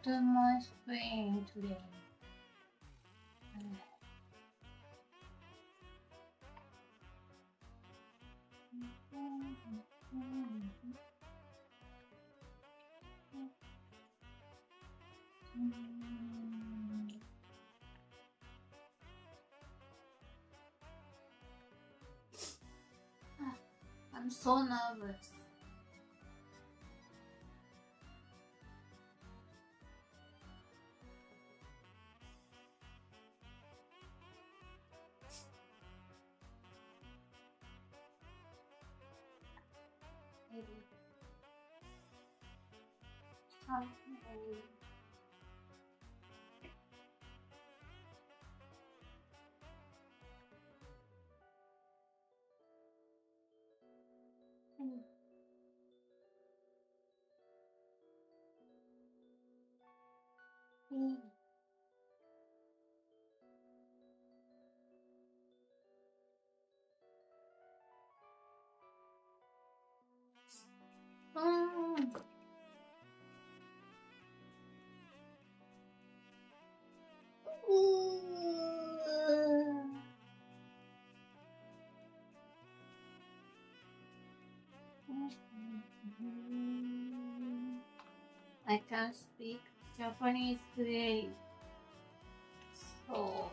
to my screen today. I'm so nervous. Maybe. I can't speak Japanese today. So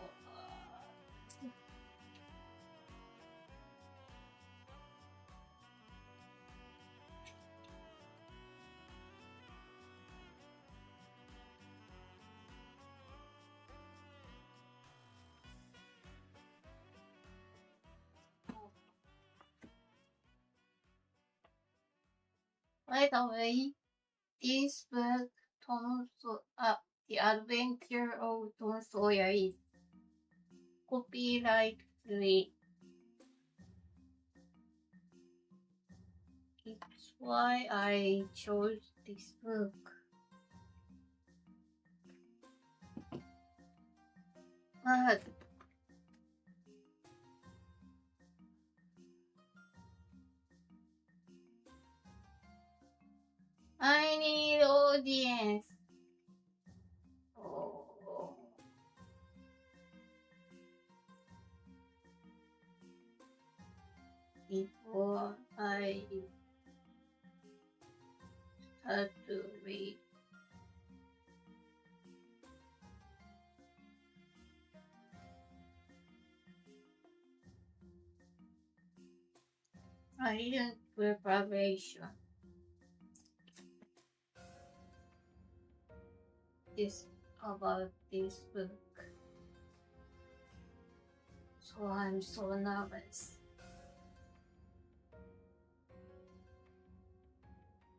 by the way, this book, The Adventure of Tom Sawyer, is copyright free. It's why I chose this book. But I need audience. Oh. Before I start to read. I didn't preparation. This about this book. So I'm so nervous.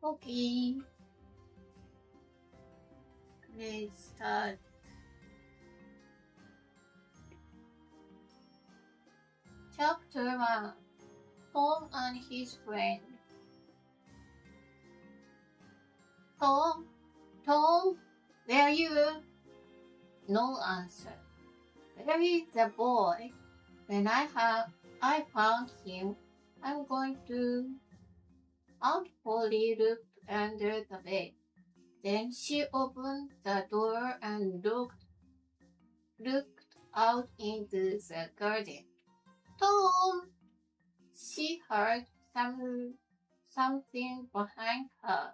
Okay. Let's start. Chapter 1. Tom and his friend. Tom, where are you? No answer. Where is the boy? When I found him, I'm going to. Aunt Polly looked under the bed. Then she opened the door and looked out into the garden. Tom! She heard something behind her.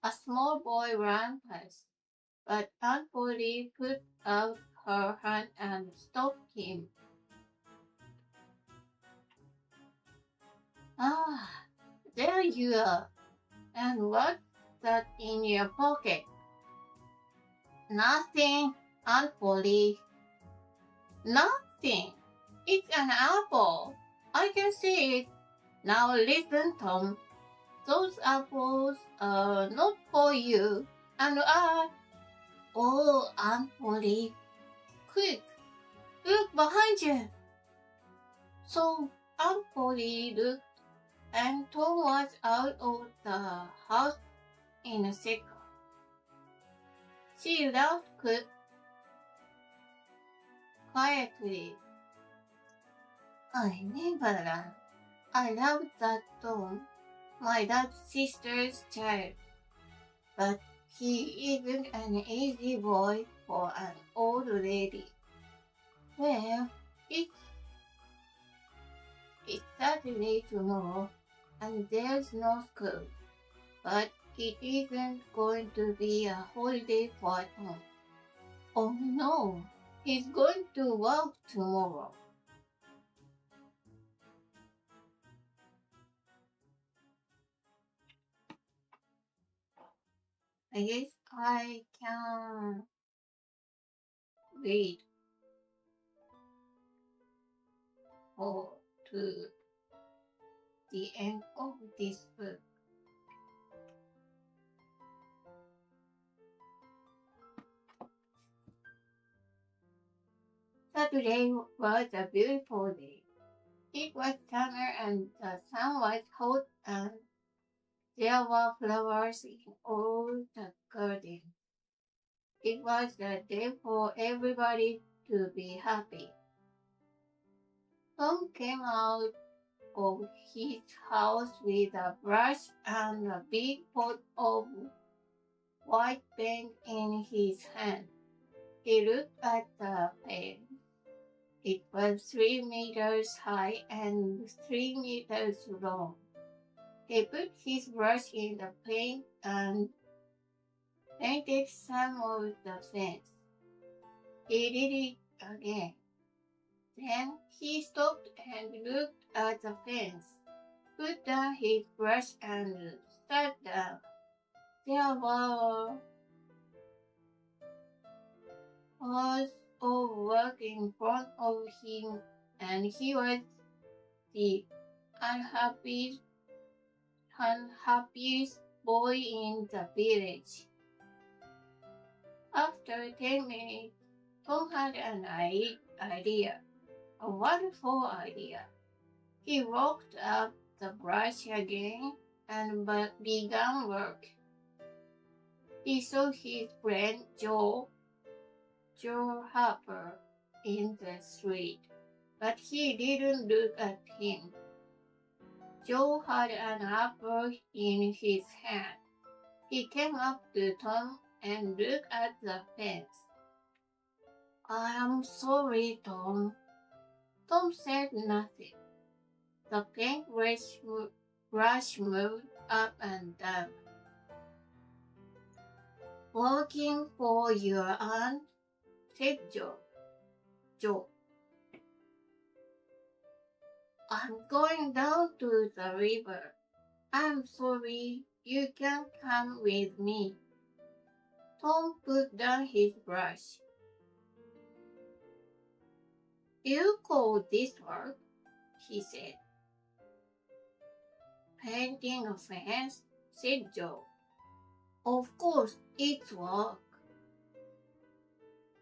A small boy ran past, but Aunt Polly put out her hand and stopped him. Ah, there you are. And what's that in your pocket? Nothing, Aunt Polly. Nothing. It's an apple. I can see it. Now listen, Tom. Those apples are not for you and I. Oh, Aunt Polly. Quick, look behind you. So Aunt Polly looked and Tom was out of the house in a second. She laughed quietly. I never ran. I loved that Tom, my dad's sister's child. But He isn't an easy boy for an old lady. Well, it's Saturday tomorrow, and there's no school. But it isn't going to be a holiday for Tom. Oh no, he's going to work tomorrow. I guess I can read or to the end of this book. Saturday was a beautiful day. It was summer and the sun was hot and there were flowers in all the garden. It was a day for everybody to be happy. Tom came out of his house with a brush and a big pot of white paint in his hand. He looked at the paint. It was 3 meters high and 3 meters long. He put his brush in the paint and painted some of the fence. He did it again. Then he stopped and looked at the fence, put down his brush and sat down. There was of work in front of him, and he was the unhappiest boy in the village. After 10 minutes, Tom had an idea, a wonderful idea. He rocked up the brush again and began work. He saw his friend Joe Harper in the street, but he didn't look at him. Joe had an apple in his hand. He came up to Tom and looked at the fence. "I am sorry, Tom." Tom said nothing. The paintbrush moved up and down. "Working for your aunt?" said Joe. "I'm going down to the river. I'm sorry, you can't come with me." Tom put down his brush. "You call this work?" he said. "Painting a fence," said Joe. "Of course it's work."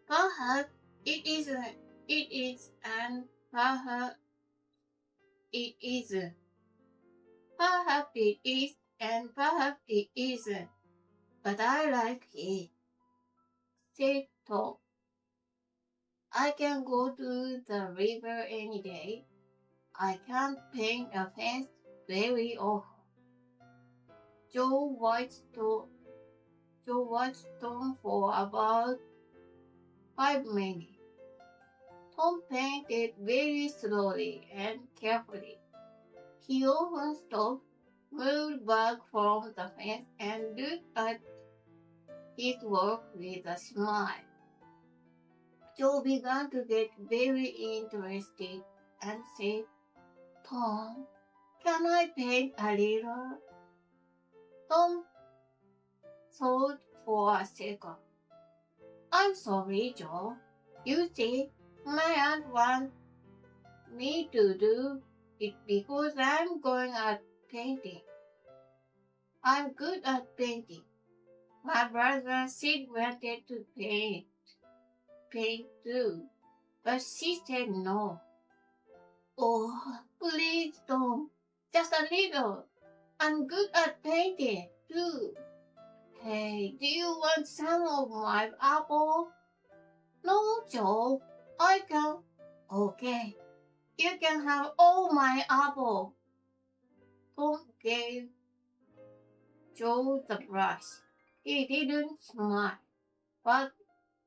"Perhaps it isn't. It is, and perhaps it isn't. Perhaps it is, and perhaps it isn't. But I like it," said Tom. "I can go to the river any day. I can't paint a fence very often." Joe watched Tom for about 5 minutes. Tom painted very slowly and carefully. He often stopped, moved back from the fence, and looked at his work with a smile. Joe began to get very interested and said, "Tom, can I paint a little?" Tom thought for a second. "I'm sorry, Joe. You see, my aunt wants me to do it because I'm good at painting. I'm good at painting. My brother Sid wanted to paint too, but she said no." "Oh, please, Tom, just a little. I'm good at painting too. Hey, do you want some of my apple?" "No, Joe, I can." "Okay, you can have all my apple." Tom gave Joe the brush. He didn't smile, but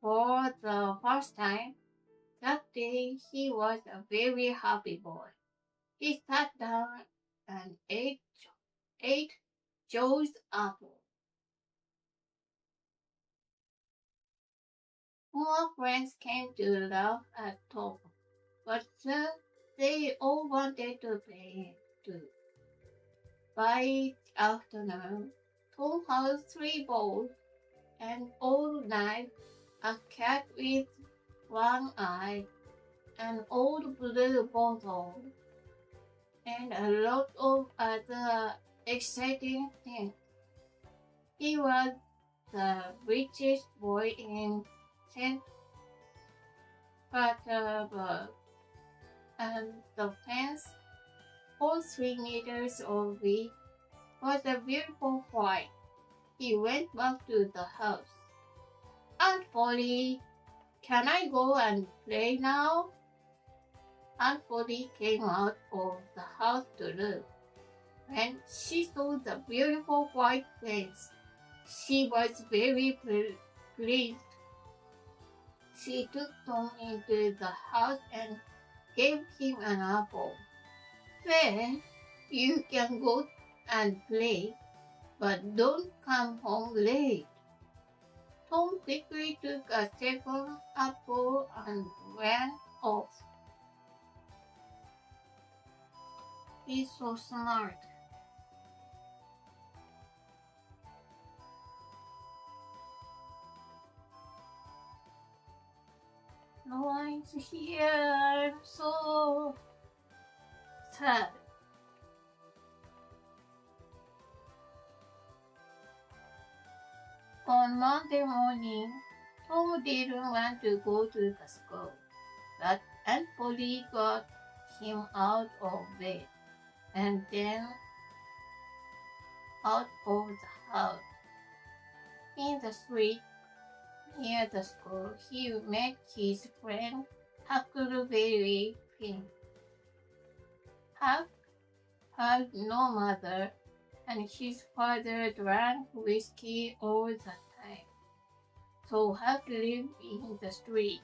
for the first time that day he was a very happy boy. He sat down and ate Joe's apple. More friends came to laugh at Tom, but soon they all wanted to play too. By afternoon, Tom had 3 balls, an old knife, a cat with one eye, an old blue bottle, and a lot of other exciting things. He was the richest boy in St. Petersburg, and the fence, all 3 meters of it, was a beautiful white. He went back to the house. Aunt Polly, can I go and play now? Aunt Polly came out of the house to look. When she saw the beautiful white fence, she was very pleased. She took Tom into the house and gave him an apple. Well, you can go and play, but don't come home late. Tom quickly took a second apple and ran off. He's so smart. No one's here. I'm so sad. On Monday morning, Tom didn't want to go to the school, but Aunt Polly got him out of bed and then out of the house. In the street near the school, he met his friend Huckleberry Finn. Huck had no mother, and his father drank whiskey all the time, so Huck lived in the street.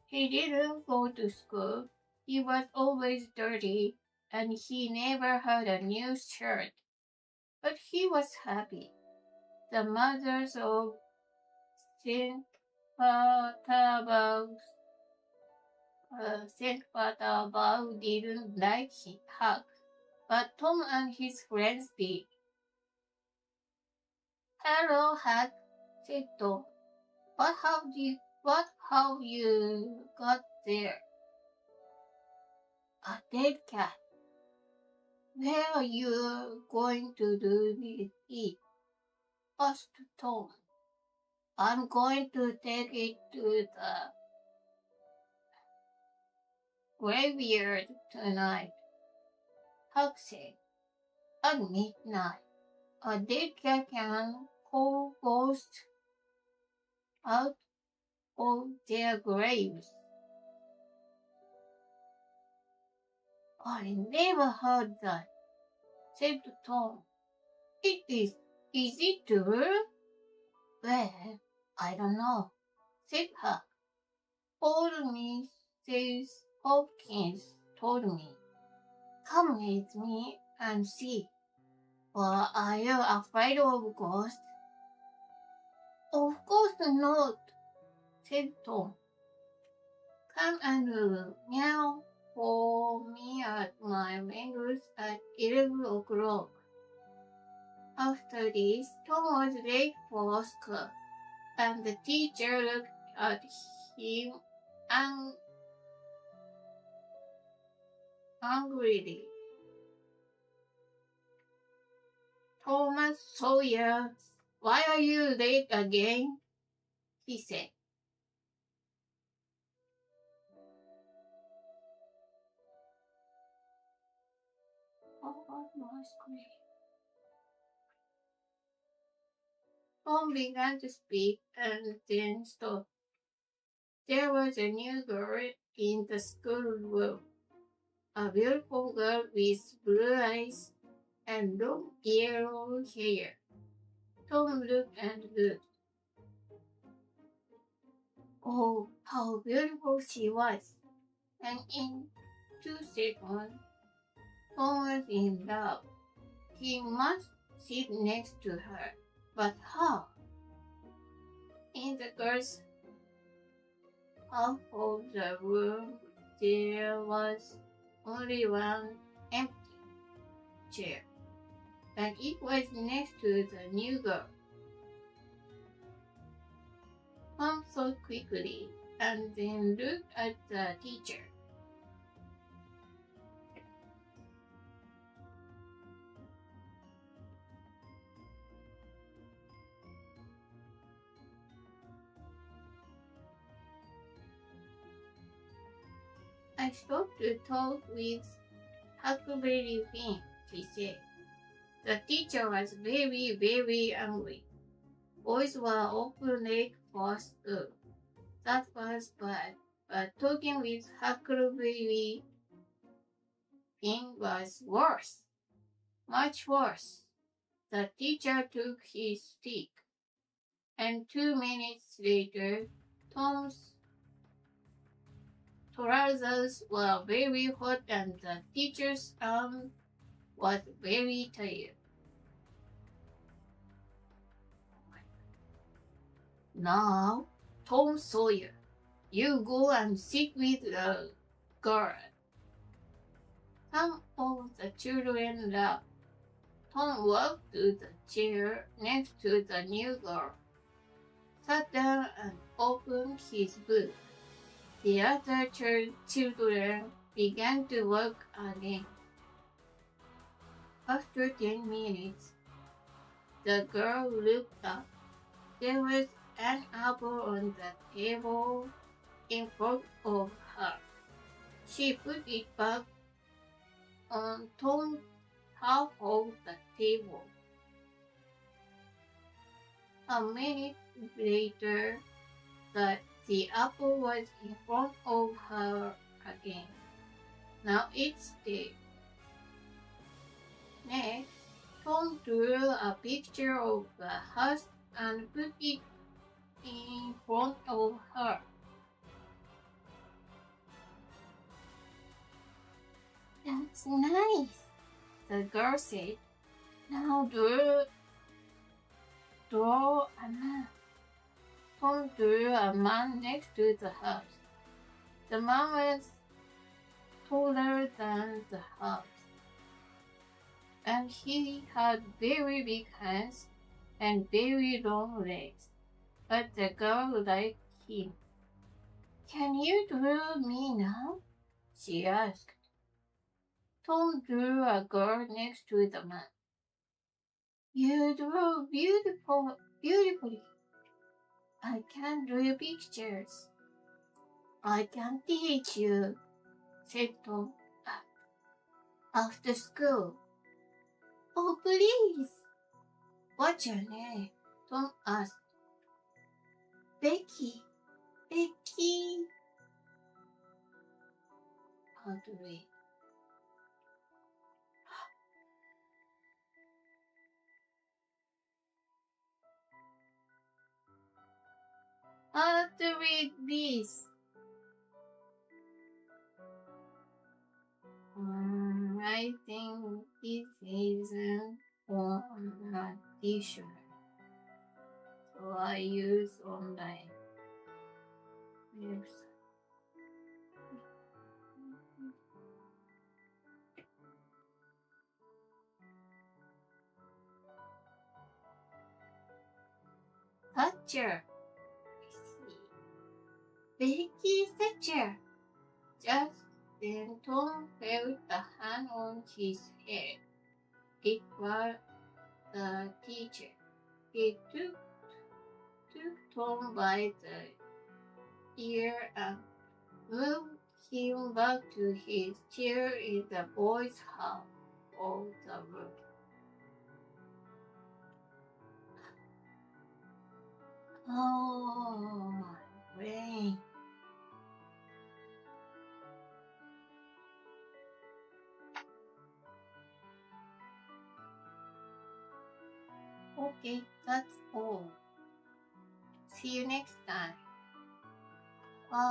He didn't go to school, he was always dirty, and he never had a new shirt. But he was happy. The mothers of St. Petersburg didn't like Huck, but Tom and his friends did. Hello, Huck, said Tom. What have you got there? A dead cat. Where are you going to do with it? Asked Tom. I'm going to take it to the graveyard tonight, Huck said. At midnight, a dead cat can call ghosts out of their graves. I never heard that, said Tom. Is it true? Well, I don't know, said Huck. Old Mrs. Hopkins told me. Come with me and see. Well, are you afraid of ghosts? Of course not, said Tom. Come and meow for me at my windows at 11 o'clock. After this, Tom was late for school, and the teacher looked at him angrily. Thomas Sawyer, why are you late again? He said. My screen. Tom began to speak and then stopped. There was a new girl in the schoolroom, a beautiful girl with blue eyes and long yellow hair. Tom looked and looked. Oh, how beautiful she was! And in 2 seconds, Tom was in love. He must sit next to her. But how? In the girl's half of the room, there was only one empty chair, and it was next to the new girl. Tom thought quickly and then looked at the teacher. I stopped to talk with Huckleberry Finn, she said. The teacher was very, very angry. Boys were often late for school. That was bad, but talking with Huckleberry Finn was worse. Much worse. The teacher took his stick, and 2 minutes later, Tom's trousers were very hot and the teacher's arm was very tired. Now, Tom Sawyer, you go and sit with the girl. Some of the children laughed. Tom walked to the chair next to the new girl, sat down and opened his book. The other children began to work again. After 10 minutes, the girl looked up. There was an apple on the table in front of her. She put it back on Tom's half of the table. A minute later, the apple was in front of her again. Now it's dead. Next, Tom drew a picture of the house and put it in front of her. That's nice, the girl said. Now draw a man. Tom drew a man next to the house. The man was taller than the house, and he had very big hands and very long legs, but the girl liked him. Can you draw me now? She asked. Tom drew a girl next to the man. You draw beautifully. I can draw pictures. I can teach you, said Tom. After school. Oh, please. What's your name? Tom asked. Becky. Becky. How to read? How to read this? I think this isn't on a t-shirt. So I use online website. Thatcher. Becky Thatcher. Just then Tom felt a hand on his head. It was the teacher. He took Tom by the ear and moved him back to his chair in the boys' half of the room. Oh, my brain. Okay, that's all. See you next time. Bye.